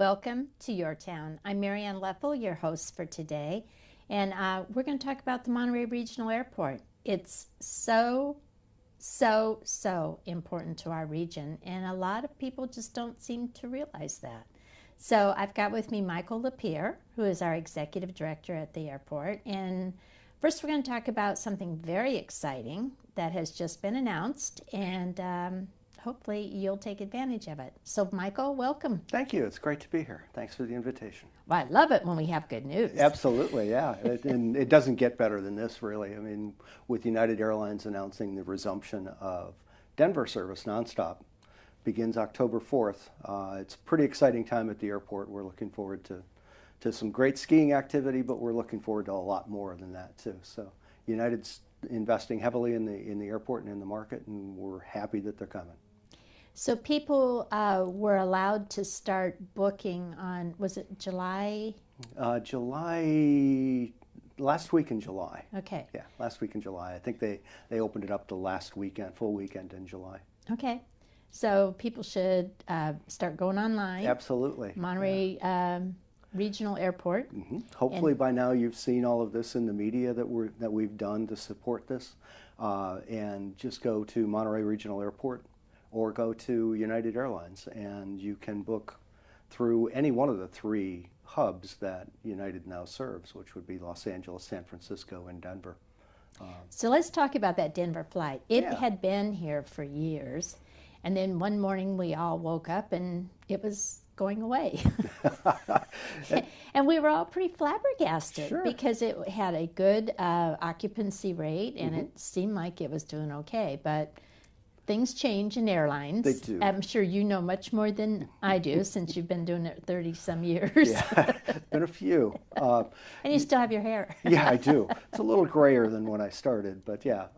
Welcome to YourTown. I'm Marianne Leffel, your host for today, and we're going to talk about the Monterey Regional Airport. It's so important to our region, and a lot of people just don't seem to realize that. So I've got with me Michael LaPier, who is our executive director at the airport, and first we're going to talk about something very exciting that has just been announced, and hopefully you'll take advantage of it. So Michael, welcome. Thank you. It's great to be here. Thanks for the invitation. Well, I love it when we have good news. Absolutely, yeah. And it doesn't get better than this, really. I mean, with United Airlines announcing the resumption of Denver service nonstop, begins October 4th. It's a pretty exciting time at the airport. We're looking forward to some great skiing activity, but we're looking forward to a lot more than that, too. So United's investing heavily in the airport and in the market, and we're happy that they're coming. So people were allowed to start booking on, was it July? Last week in July. Okay. Yeah, last week in July. I think they opened it up the last weekend, full weekend in July. Okay. So people should start going online. Absolutely. Monterey Regional Airport. Mm-hmm. Hopefully by now you've seen all of this in the media that we've done to support this. And just go to Monterey Regional Airport or go to United Airlines, and you can book through any one of the three hubs that United now serves, which would be Los Angeles, San Francisco, and Denver. So let's talk about that Denver flight. It had been here for years, and then one morning we all woke up and it was going away. And we were all pretty flabbergasted. Sure. Because it had a good occupancy rate, and it seemed like it was doing okay, but things change in airlines. They do. I'm sure you know much more than I do since you've been doing it 30-some years. Yeah, been a few. And you still have your hair. Yeah, I do. It's a little grayer than when I started, but yeah.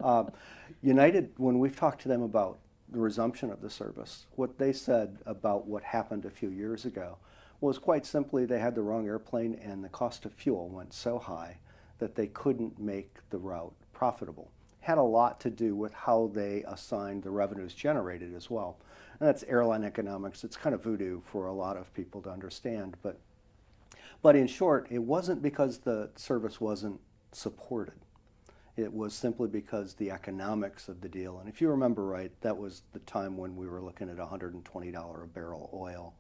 United, when we've talked to them about the resumption of the service, what they said about what happened a few years ago was quite simply they had the wrong airplane and the cost of fuel went so high that they couldn't make the route profitable. Had a lot to do with how they assigned the revenues generated as well. And that's airline economics. It's kind of voodoo for a lot of people to understand. But in short, it wasn't because the service wasn't supported. It was simply because the economics of the deal. And if you remember right, that was the time when we were looking at $120 a barrel oil.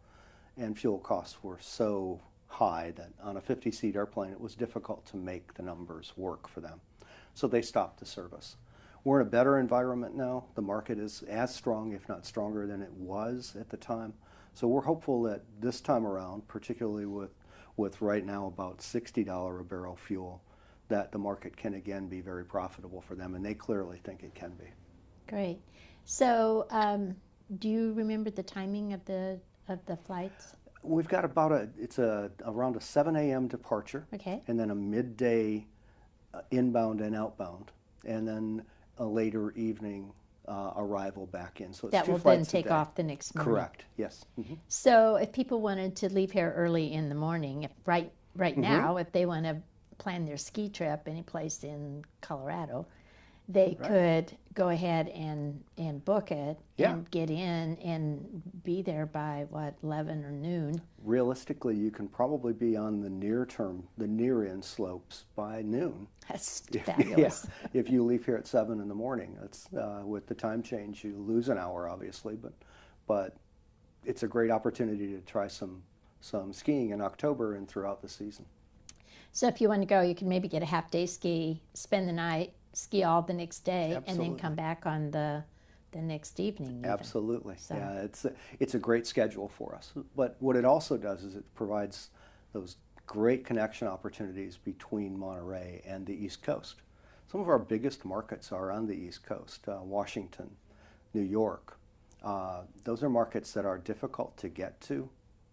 And fuel costs were so high that on a 50-seat airplane, it was difficult to make the numbers work for them. So they stopped the service. We're in a better environment now. The market is as strong, if not stronger, than it was at the time. So we're hopeful that this time around, particularly with right now about $60 a barrel fuel, that the market can again be very profitable for them, and they clearly think it can be. Great. So do you remember the timing of the flights? We've got around a 7 a.m. departure, okay, and then a midday inbound and outbound, and then a later evening arrival back in. So it's that two will flights then take off the next morning. Correct. Yes. Mm-hmm. So if people wanted to leave here early in the morning, right now, if they want to plan their ski trip any place in Colorado, they could go ahead and book it and get in and be there by, 11 or noon? Realistically, you can probably be on the near-in slopes by noon. That's fabulous. Yeah, if you leave here at 7 in the morning. It's, with the time change, you lose an hour, obviously, but it's a great opportunity to try some skiing in October and throughout the season. So if you want to go, you can maybe get a half-day ski, spend the night, ski all the next day, Absolutely. and then come back on the next evening. Even. Absolutely. So. Yeah, it's a great schedule for us. But what it also does is it provides those great connection opportunities between Monterey and the East Coast. Some of our biggest markets are on the East Coast, Washington, New York. Those are markets that are difficult to get to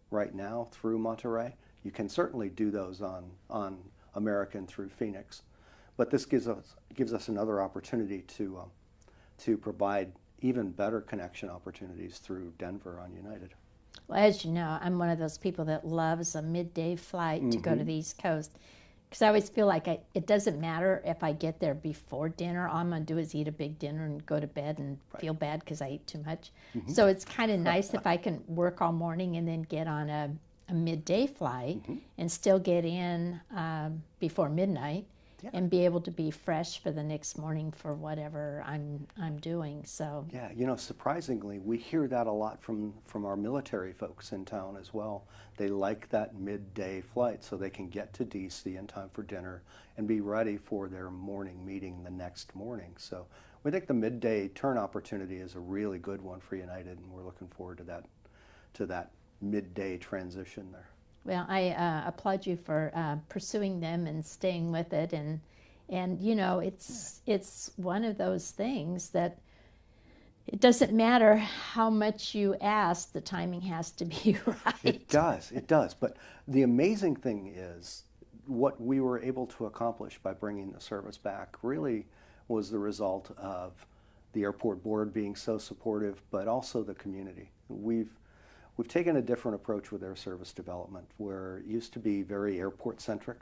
right now through Monterey. You can certainly do those on American through Phoenix. But this gives us another opportunity to provide even better connection opportunities through Denver on United. Well, as you know, I'm one of those people that loves a midday flight to go to the East Coast, because I always feel like it doesn't matter if I get there before dinner. All I'm going to do is eat a big dinner and go to bed and feel bad because I ate too much. So it's kind of nice if I can work all morning and then get on a a midday flight and still get in before midnight and be able to be fresh for the next morning for whatever I'm doing. So yeah, surprisingly, we hear that a lot from our military folks in town as well. They like that midday flight so they can get to DC in time for dinner and be ready for their morning meeting the next morning. So we think the midday turn opportunity is a really good one for United, and we're looking forward to that midday transition there. Well, I applaud you for pursuing them and staying with it, and it's one of those things that it doesn't matter how much you ask, the timing has to be right. It does. But the amazing thing is what we were able to accomplish by bringing the service back really was the result of the airport board being so supportive, but also the community. We've taken a different approach with air service development, where it used to be very airport-centric.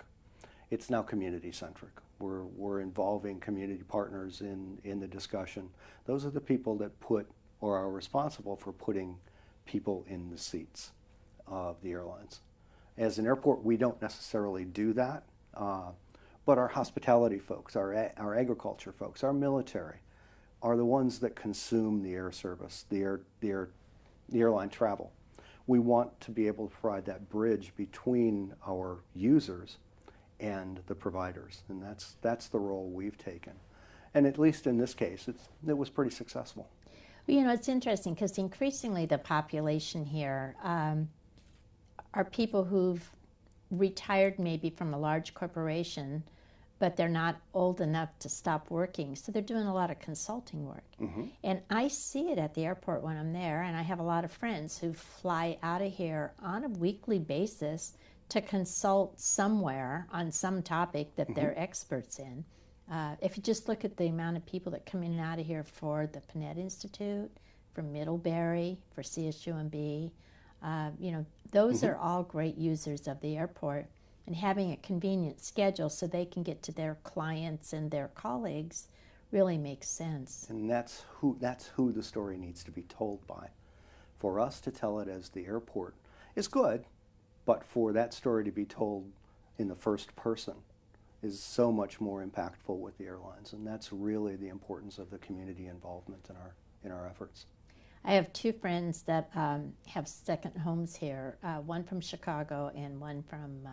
It's now community-centric. We're involving community partners in the discussion. Those are the people that are responsible for putting people in the seats of the airlines. As an airport, we don't necessarily do that, but our hospitality folks, our agriculture folks, our military are the ones that consume the air service, the airline travel. We want to be able to provide that bridge between our users and the providers, and that's the role we've taken. And at least in this case, it was pretty successful. Well, it's interesting because increasingly the population here are people who've retired maybe from a large corporation, but they're not old enough to stop working, so they're doing a lot of consulting work. And I see it at the airport when I'm there, and I have a lot of friends who fly out of here on a weekly basis to consult somewhere on some topic that they're experts in. If you just look at the amount of people that come in and out of here for the Panett Institute, for Middlebury, for CSUMB, those are all great users of the airport. And having a convenient schedule so they can get to their clients and their colleagues really makes sense. And that's who the story needs to be told by. For us to tell it as the airport is good, but for that story to be told in the first person is so much more impactful with the airlines, and that's really the importance of the community involvement in our efforts. I have two friends that have second homes here, one from Chicago and one from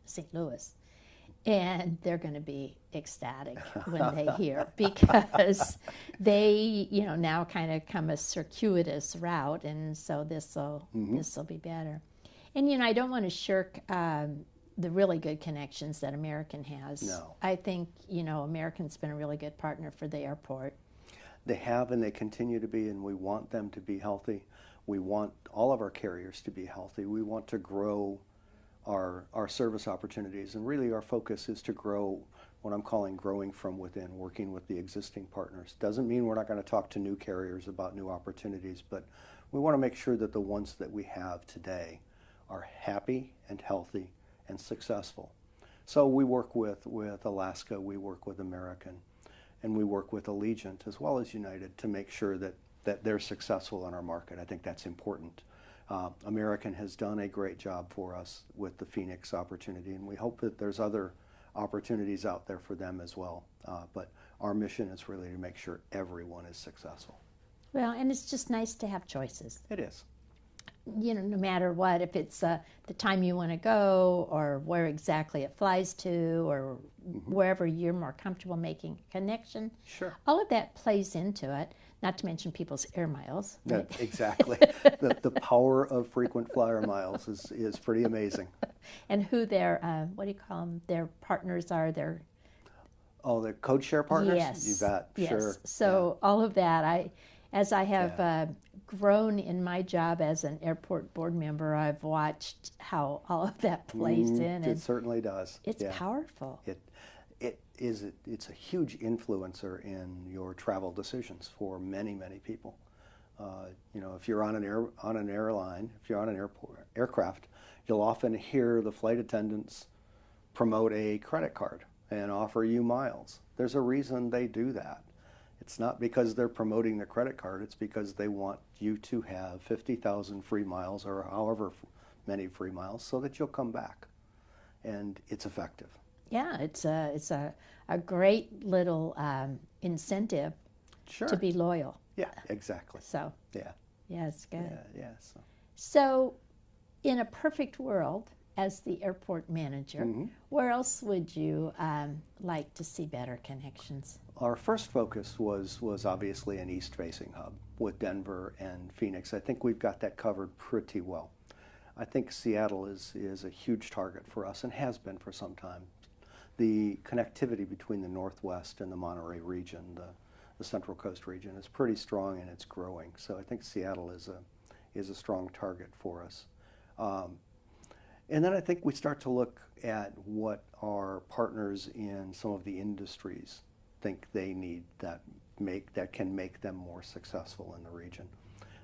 St. Louis. And they're going to be ecstatic when they hear, because they, now kind of come a circuitous route, and so this'll be better. And I don't want to shirk the really good connections that American has. No. I think American's been a really good partner for the airport. They have, and they continue to be, and we want them to be healthy. We want all of our carriers to be healthy. We want to grow our service opportunities, and really our focus is to grow what I'm calling growing from within, working with the existing partners. Doesn't mean we're not going to talk to new carriers about new opportunities, but we want to make sure that the ones that we have today are happy and healthy and successful. So we work with Alaska, we work with American, and we work with Allegiant as well as United to make sure that they're successful in our market. I think that's important. American has done a great job for us with the Phoenix opportunity, and we hope that there's other opportunities out there for them as well. But our mission is really to make sure everyone is successful. Well, and it's just nice to have choices. It is. No matter what, if it's the time you want to go, or where exactly it flies to, or wherever you're more comfortable making a connection. Sure. All of that plays into it, not to mention people's air miles. Right? Exactly. the power of frequent flyer miles is pretty amazing. And who their, what do you call them, their partners are, their... Oh, the code share partners? Yes. You bet. Yes. Sure. So all of that, as I have grown in my job as an airport board member, I've watched how all of that plays in. It certainly does. It's powerful. It's a huge influencer in your travel decisions for many, many people. If you're on an airline, if you're on an aircraft, you'll often hear the flight attendants promote a credit card and offer you miles. There's a reason they do that. It's not because they're promoting the credit card, it's because they want you to have 50,000 free miles, or however many free miles so that you'll come back. And it's effective. Yeah, it's a great little incentive Sure. to be loyal. Yeah, exactly. So, Yeah. yeah, it's good. Yeah. So, in a perfect world, as the airport manager, where else would you like to see better connections? Our first focus was obviously an east-facing hub with Denver and Phoenix. I think we've got that covered pretty well. I think Seattle is a huge target for us and has been for some time. The connectivity between the Northwest and the Monterey region, the Central Coast region, is pretty strong and it's growing. So I think Seattle is a strong target for us. And then I think we start to look at what our partners in some of the industries think they need that can make them more successful in the region.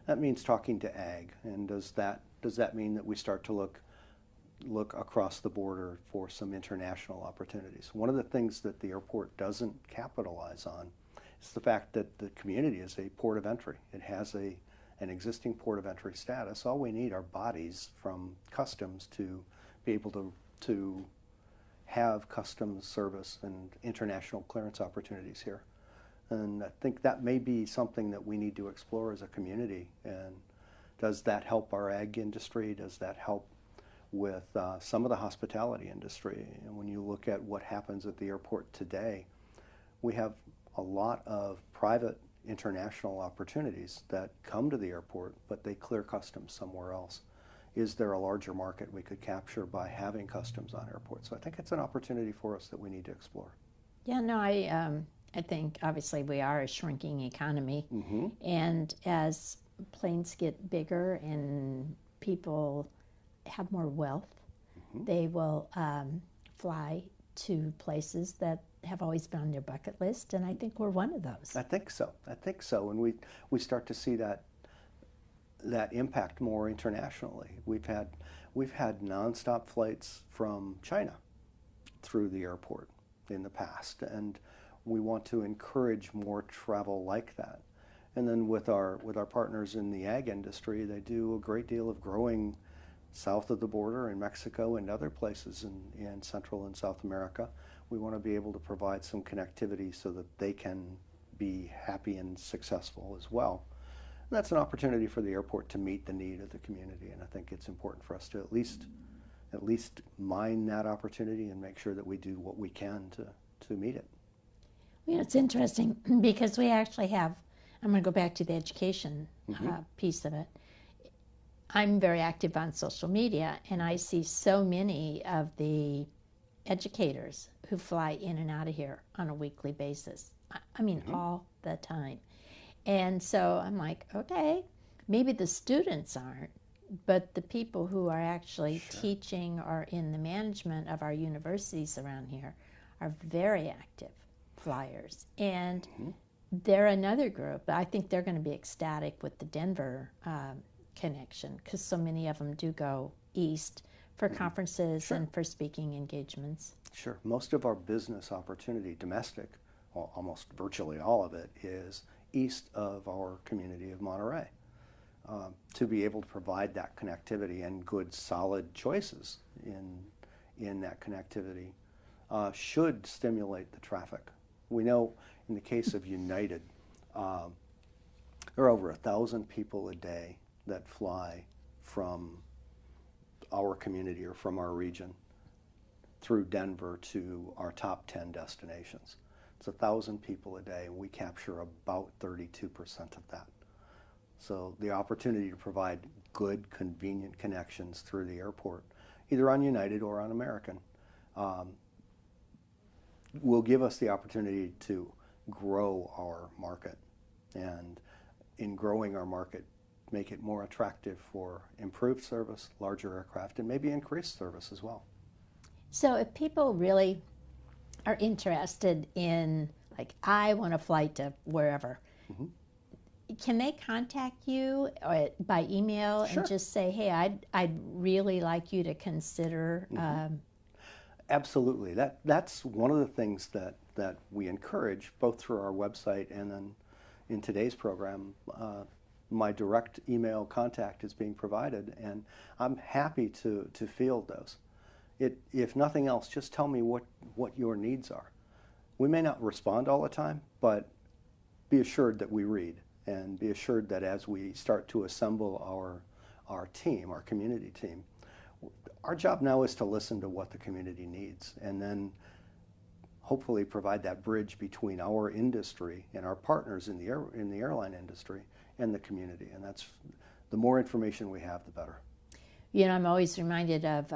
That means talking to ag, and does that mean that we start to look across the border for some international opportunities? One of the things that the airport doesn't capitalize on is the fact that the community is a port of entry. It has an existing port of entry status. All we need are bodies from customs to be able to have customs service and international clearance opportunities here. And I think that may be something that we need to explore as a community. And does that help our ag industry? Does that help with some of the hospitality industry? And when you look at what happens at the airport today, we have a lot of private international opportunities that come to the airport, but they clear customs somewhere else. Is there a larger market we could capture by having customs on airports? So I think it's an opportunity for us that we need to explore. Yeah, no, I think obviously we are a shrinking economy, and as planes get bigger and people have more wealth, they will fly to places that have always been on their bucket list, and I think we're one of those. I think so, and we start to see that impact more internationally. We've had nonstop flights from China through the airport in the past, and we want to encourage more travel like that. And then with our partners in the ag industry, they do a great deal of growing south of the border in Mexico and other places in Central and South America. We want to be able to provide some connectivity so that they can be happy and successful as well. And that's an opportunity for the airport to meet the need of the community, and I think it's important for us to at least mine that opportunity and make sure that we do what we can to meet it. You know, it's interesting because we actually have, I'm going to go back to the education piece of it. I'm very active on social media, and I see so many of the educators who fly in and out of here on a weekly basis. I mean, all the time. And so I'm like, okay, maybe the students aren't, but the people who are actually teaching or in the management of our universities around here are very active flyers. And they're another group. I think they're going to be ecstatic with the Denver connection, because so many of them do go east for conferences and for speaking engagements. Sure. Most of our business opportunity, domestic, well, almost virtually all of it, is east of our community of Monterey. To be able to provide that connectivity and good, solid choices in that connectivity should stimulate the traffic. We know in the case of United, there are over 1,000 people a day that fly from our community or from our region through Denver to our top 10 destinations. It's 1,000 people a day, and we capture about 32% of that. So the opportunity to provide good, convenient connections through the airport, either on United or on American, will give us the opportunity to grow our market, and in growing our market, make it more attractive for improved service, larger aircraft, and maybe increased service as well. So if people really are interested in, like, I want to fly to wherever, can they contact you by email and just say, hey, I'd really like you to consider? Absolutely. That's one of the things that we encourage, both through our website and then in today's program, my direct email contact is being provided, and I'm happy to field those. If nothing else, just tell me what your needs are. We may not respond all the time, but be assured that we read, and be assured that as we start to assemble our team, our community team, our job now is to listen to what the community needs, and then hopefully provide that bridge between our industry and our partners in the airline industry and the community. And that's, the more information we have, the better. You know, I'm always reminded of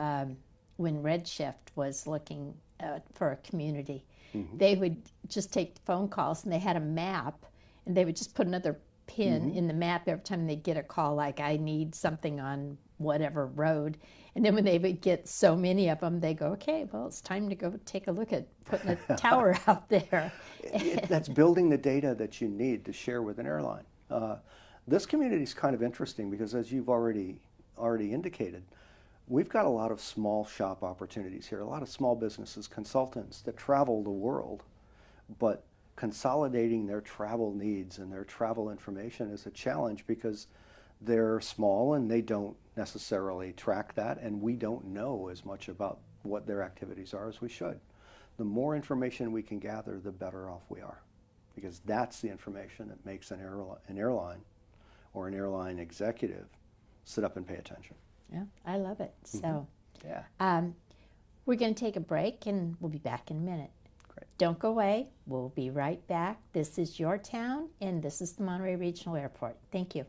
when Redshift was looking for a community. Mm-hmm. They would just take phone calls, and they had a map, and they would just put another pin mm-hmm. in the map every time they get a call, like, I need something on whatever road. And then when they would get so many of them, they go, okay, well, it's time to go take a look at putting a tower out there. That's building the data that you need to share with an airline. This community is kind of interesting because, as you've already indicated, we've got a lot of small shop opportunities here, a lot of small businesses, consultants that travel the world, but consolidating their travel needs and their travel information is a challenge because they're small and they don't necessarily track that, and we don't know as much about what their activities are as we should. The more information we can gather, the better off we are, because that's the information that makes an airline or an airline executive sit up and pay attention. Yeah, I love it. Mm-hmm. So yeah. We're going to take a break, and we'll be back in a minute. Great. Don't go away. We'll be right back. This is Your Town, and this is the Monterey Regional Airport. Thank you.